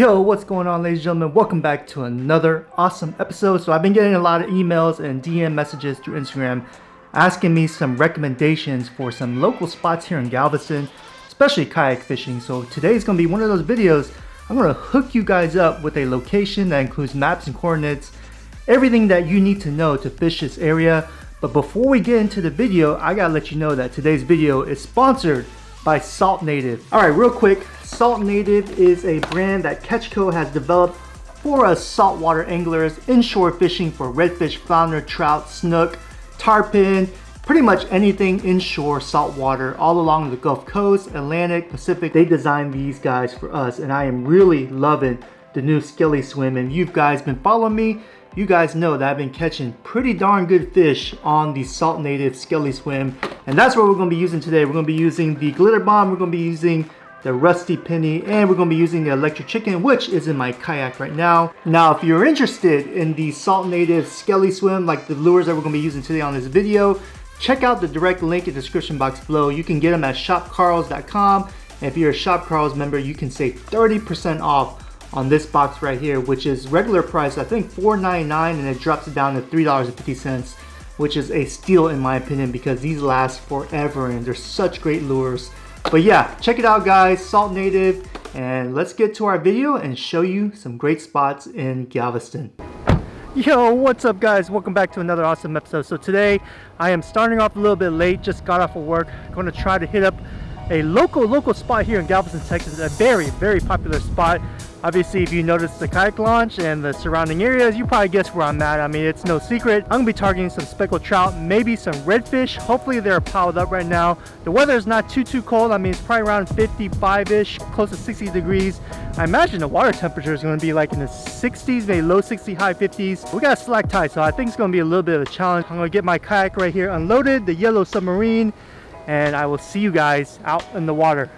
Yo, what's going on, ladies and gentlemen? Welcome back to another awesome episode. So I've been getting a lot of emails and DM messages through Instagram asking me some recommendations for some local spots here in Galveston, especially kayak fishing. So today's going to be one of those videos. I'm going to hook you guys up with a location that includes maps and coordinates, everything that you need to know to fish this area. But before we get into the video, I gotta let you know that today's video is sponsored by SaltNative. All right, real quick, SaltNative is a brand that Ketchco has developed for us saltwater anglers, inshore fishing for redfish, flounder, trout, snook, tarpon, pretty much anything inshore saltwater all along the Gulf Coast, Atlantic, Pacific. They designed these guys for us, and I am really loving the new Skelly Swim. And you guys been following me, you guys know that I've been catching pretty darn good fish on the SaltNative Skelly Swim, and that's what we're going to be using today. We're going to be using the glitter bomb, we're going to be using the rusty penny, and we're going to be using the electric chicken, which is in my kayak right now. Now, if you're interested in the SaltNative Skelly Swim, like the lures that we're going to be using today on this video, check out the direct link in the description box below. You can get them at shopcarls.com, and if you're a Shop Carls member, you can save 30% off on this box right here, which is regular price, I think $4.99, and it drops it down to $3.50, which is a steal in my opinion because these last forever and they're such great lures. But yeah, check it out guys, SaltNative, and let's get to our video and show you some great spots in Galveston. Yo, what's up guys? Welcome back to another awesome episode. So today I am starting off a little bit late, just got off of work. I'm going to try to hit up a local spot here in Galveston, Texas, a very popular spot. Obviously, if you notice the kayak launch and the surrounding areas, you probably guess where I'm at. I mean, it's no secret. I'm gonna be targeting some speckled trout, maybe some redfish. Hopefully they're piled up right now. The weather is not too cold. I mean, it's probably around 55-ish, close to 60 degrees. I imagine the water temperature is gonna be like in the 60s, maybe low 60s, high 50s. We got a slack tide, so I think it's gonna be a little bit of a challenge. I'm gonna get my kayak right here unloaded, the yellow submarine, and I will see you guys out in the water.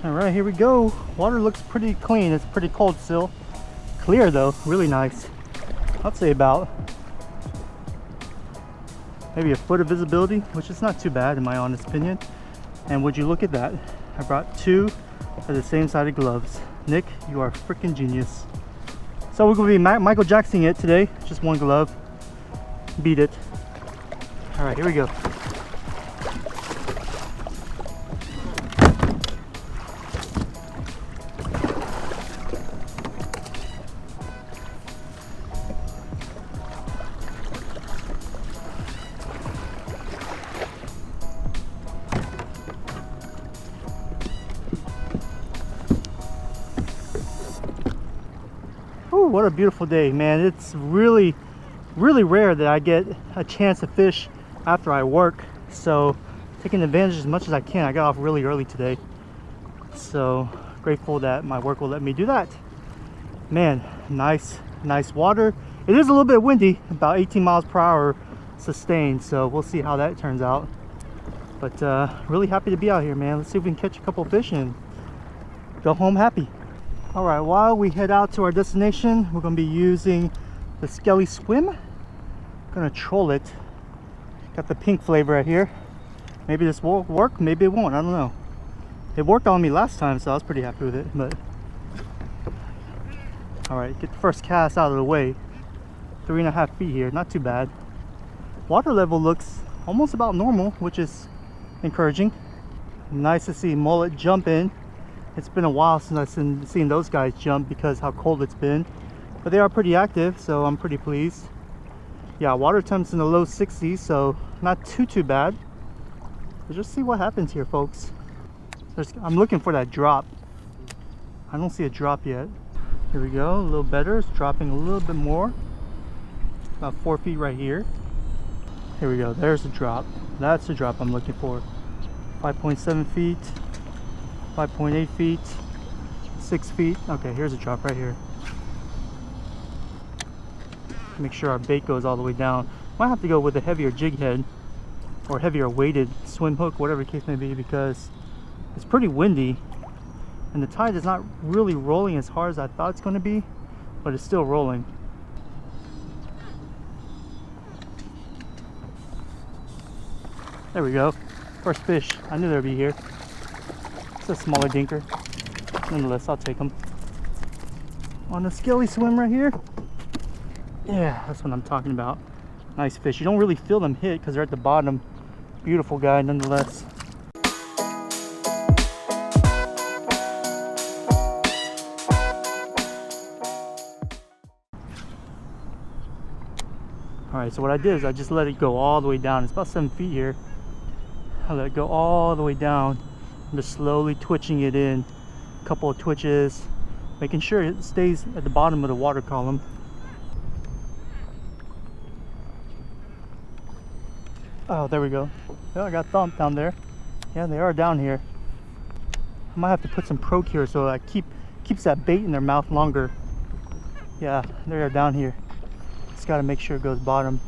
All right, here we go. Water looks pretty clean. It's pretty cold still. Clear though, really nice. I'd say about maybe a foot of visibility, which is not too bad in my honest opinion. And would you look at that? I brought two of the same sided gloves. Nick, you are a freaking genius. So we're gonna be Michael Jacksoning it today. Just one glove. Beat it. All right, here we go. What a beautiful day, man. It's really rare that I get a chance to fish after I work, so taking advantage as much as I can. I got off really early today, so grateful that my work will let me do that. Man, nice water. It is a little bit windy, about 18 miles per hour sustained, so we'll see how that turns out. But really happy to be out here, man. Let's see if we can catch a couple fish and go home happy. All right, while we head out to our destination, we're gonna be using the Skelly Swim. Gonna troll it. Got the pink flavor right here. Maybe this will work, maybe it won't, I don't know. It worked on me last time, so I was pretty happy with it, but. All right, get the first cast out of the way. 3.5 feet here, not too bad. Water level looks almost about normal, which is encouraging. Nice to see mullet jump in. It's been a while since I've seen those guys jump because how cold it's been, but they are pretty active, so I'm pretty pleased. Yeah, water temps in the low 60s, so not too bad. But just see what happens here, folks. I'm looking for that drop. I don't see a drop yet. Here we go, a little better. It's dropping a little bit more. About 4 feet right here. Here we go, there's the drop. That's the drop I'm looking for. 5.7 feet. 5.8 feet, 6 feet. Okay, here's a drop right here. Make sure our bait goes all the way down. Might have to go with a heavier jig head or heavier weighted swim hook, whatever the case may be, because it's pretty windy and the tide is not really rolling as hard as I thought it's going to be, but it's still rolling. There we go. First fish. I knew they'd be here. It's a smaller dinker. Nonetheless, I'll take them. On a scaly swim right here. Yeah, that's what I'm talking about. Nice fish. You don't really feel them hit because they're at the bottom. Beautiful guy nonetheless. Alright, so what I did is I just let it go all the way down. It's about 7 feet here. I let it go all the way down. I'm just slowly twitching it in. A couple of twitches, making sure it stays at the bottom of the water column. Oh, there we go. Yeah, I got thumped down there. Yeah, they are down here. I might have to put some Procure so that keeps that bait in their mouth longer. Yeah, they are down here. Just got to make sure it goes bottom.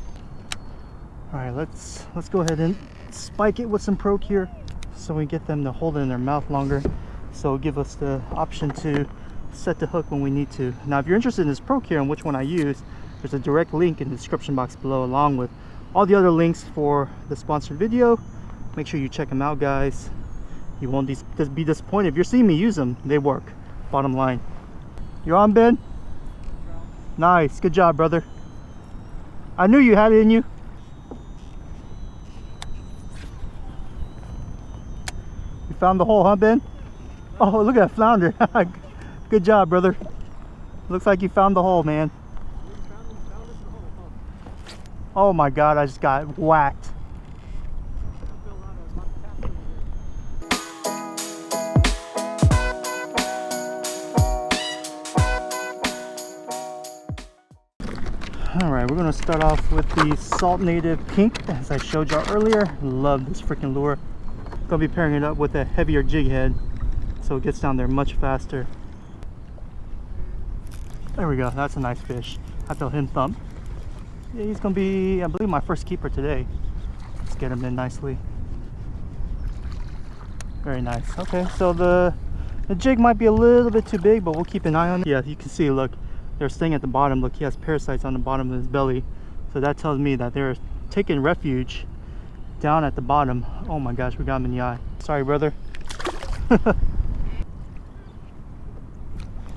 All right, let's go ahead and spike it with some Procure so we get them to hold it in their mouth longer. So it'll give us the option to set the hook when we need to. Now, if you're interested in this Procure and which one I use, there's a direct link in the description box below, along with all the other links for the sponsored video. Make sure you check them out, guys. You won't be disappointed. If you're seeing me use them, they work. Bottom line. You're on, Ben? Nice. Good job, brother. I knew you had it in you. You found the hole, huh, Ben? Oh, look at that flounder. Good job, brother. Looks like you found the hole, man. Oh my God, I just got whacked. All right, we're gonna start off with the SaltNative Pink, as I showed y'all earlier. Love this freaking lure. Gonna be pairing it up with a heavier jig head, so it gets down there much faster. There we go, that's a nice fish. I feel him thump. Yeah, he's gonna be, I believe, my first keeper today. Let's get him in nicely. Very nice. Okay, so the jig might be a little bit too big, but we'll keep an eye on it. Yeah, you can see, look, they're staying at the bottom. Look, he has parasites on the bottom of his belly, so that tells me that they're taking refuge down at the bottom. Oh my gosh, we got him in the eye. Sorry, brother.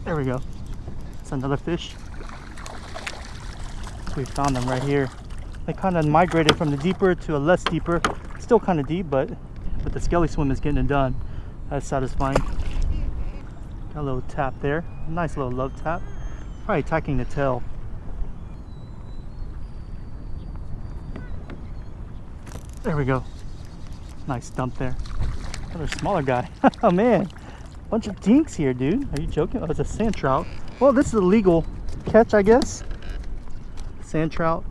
There we go. It's another fish. We found them right here. They kind of migrated from the deeper to a less deeper. Still kind of deep, but the skelly swim is getting it done. That's satisfying. Got a little tap there. Nice little love tap. Probably attacking the tail. There we go. Nice dump there. Another smaller guy. Oh man, bunch of dinks here, dude. Are you joking? Oh, it's a sand trout. Well, this is a legal catch, I guess. Sand trout,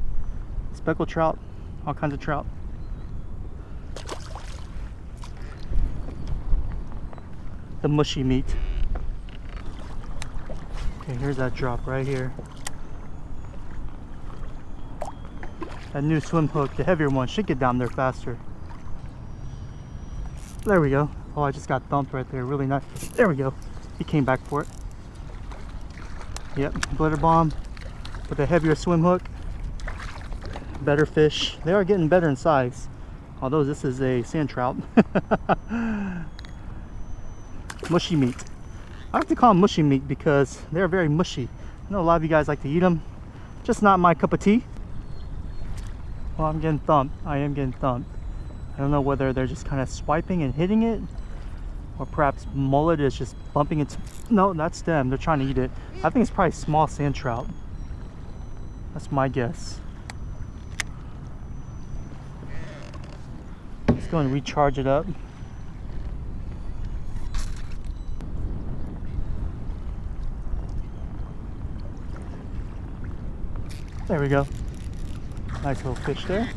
speckled trout, all kinds of trout. The mushy meat. Okay, here's that drop right here. That new swim hook, the heavier one, should get down there faster. There we go. Oh, I just got thumped right there. Really nice. There we go. He came back for it. Yep, glitter bomb with a heavier swim hook. Better fish. They are getting better in size, although this is a sand trout. Mushy meat. I like to call them mushy meat because they're very mushy. I know a lot of you guys like to eat them, just not my cup of tea. Well, I'm getting thumped. I am getting thumped. I don't know whether they're just kind of swiping and hitting it, or perhaps mullet is just bumping into. No, that's them. They're trying to eat it. I think it's probably small sand trout. That's my guess. Let's go and recharge it up. There we go. Nice little fish there.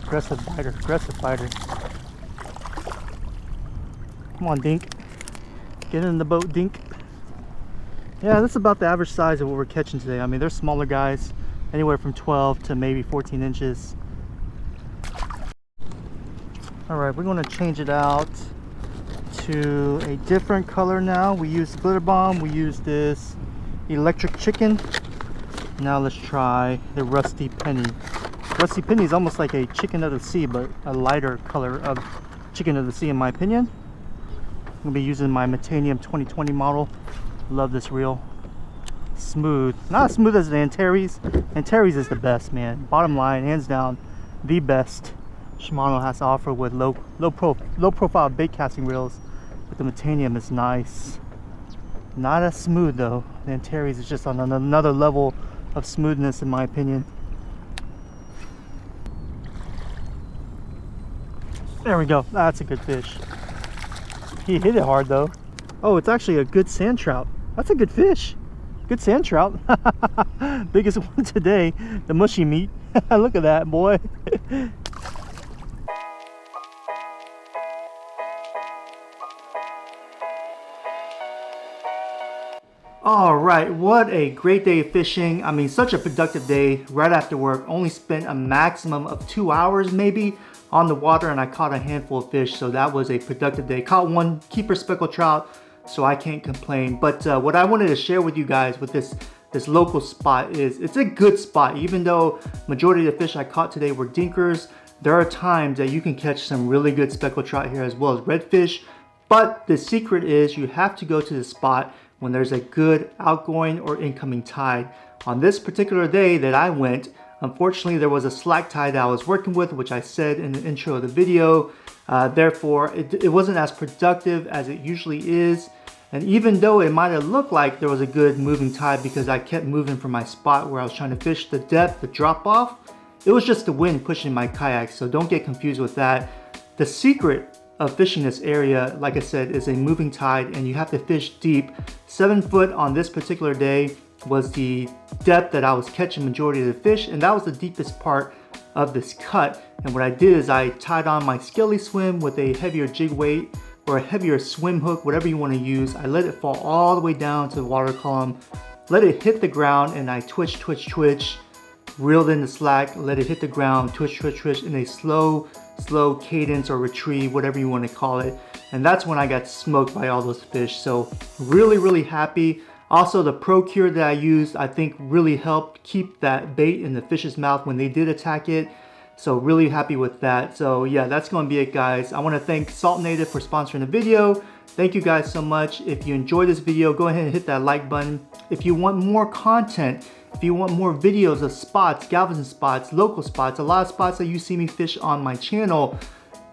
Aggressive biter, aggressive biter. Come on, Dink. Get in the boat, Dink. Yeah, that's about the average size of what we're catching today. I mean, they're smaller guys, anywhere from 12 to maybe 14 inches. All right, we're going to change it out to a different color now. We used glitter bomb, we used this electric chicken. Now let's try the rusty penny. Rusty Penny is almost like a chicken of the sea, but a lighter color of chicken of the sea in my opinion. I'm gonna be using my Metanium 2020 model. Love this reel. Smooth, not as smooth as the Antares. Antares is the best, man. Bottom line, hands down, the best Shimano has to offer with low profile bait casting reels. But the Metanium is nice. Not as smooth though. The Antares is just on another level of smoothness in my opinion. There we go. That's a good fish. He hit it hard though. Oh, it's actually a good sand trout. That's a good fish. Good sand trout. Biggest one today, the mushy meat. Look at that, boy. All right, what a great day of fishing. I mean, such a productive day right after work. Only spent a maximum of 2 hours maybe on the water, and I caught a handful of fish, so that was a productive day. Caught one keeper speckled trout, so I can't complain. But what I wanted to share with you guys with this local spot is it's a good spot. Even though majority of the fish I caught today were dinkers, there are times that you can catch some really good speckled trout here as well as redfish. But the secret is you have to go to the spot when there's a good outgoing or incoming tide. On this particular day that I went, unfortunately there was a slack tide that I was working with, which I said in the intro of the video. Therefore, it wasn't as productive as it usually is. And even though it might have looked like there was a good moving tide because I kept moving from my spot where I was trying to fish the depth, the drop off, it was just the wind pushing my kayak, so don't get confused with that. The secret of fishing this area, like I said, is a moving tide, and you have to fish deep. 7 foot on this particular day was the depth that I was catching majority of the fish, and that was the deepest part of this cut. And what I did is I tied on my skelly swim with a heavier jig weight or a heavier swim hook, whatever you want to use. I let it fall all the way down to the water column, let it hit the ground, and I twitch, reeled in the slack, let it hit the ground, twitch in a slow cadence or retrieve, whatever you want to call it. And that's when I got smoked by all those fish. So really happy. Also, the Pro Cure that I used, I think really helped keep that bait in the fish's mouth when they did attack it. So really happy with that. So yeah, that's going to be it, guys. I want to thank SaltNative for sponsoring the video. Thank you guys so much. If you enjoyed this video, go ahead and hit that like button. If you want more content, if you want more videos of spots, Galveston spots, local spots, a lot of spots that you see me fish on my channel,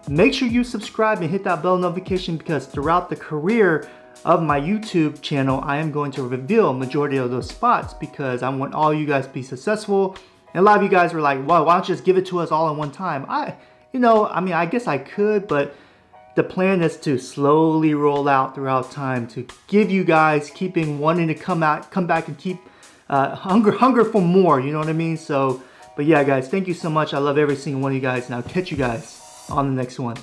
make sure you subscribe and hit that bell notification, because throughout the career of my YouTube channel, I am going to reveal majority of those spots because I want all you guys to be successful. And a lot of you guys were like, well, why don't you just give it to us all at one time? I mean, I guess I could, but the plan is to slowly roll out throughout time to give you guys keeping wanting to come back and keep hunger for more, you know what I mean? So, but yeah, guys, thank you so much. I love every single one of you guys, and I'll catch you guys on the next one.